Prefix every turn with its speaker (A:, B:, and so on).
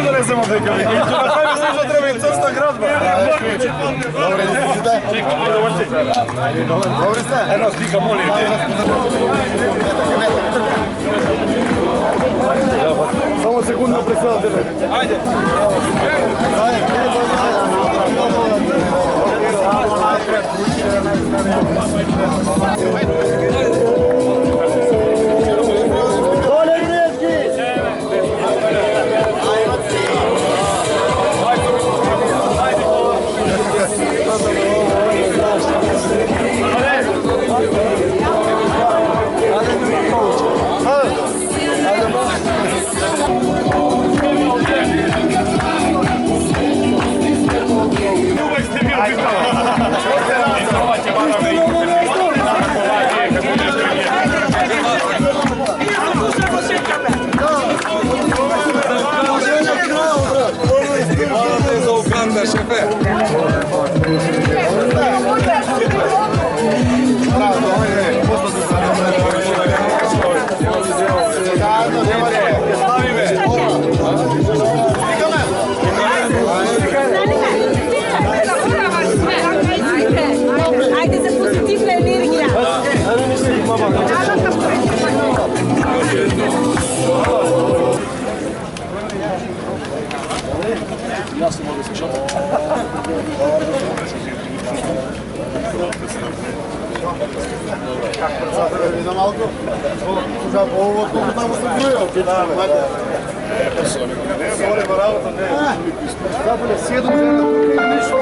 A: ще донесемо дека ви. И ќе направи се што треба и црста градба.
B: Добре, слушате? Добре сте?
A: Една слика, моли.
B: Само секунда, председателе.
A: Ајде.
C: Ajde za pozitivna energija.
A: Ja sam mogu slušati.
B: За малко. За ovo тук tamo се чуе. Соре работа не. Да, 7 дена, нещо,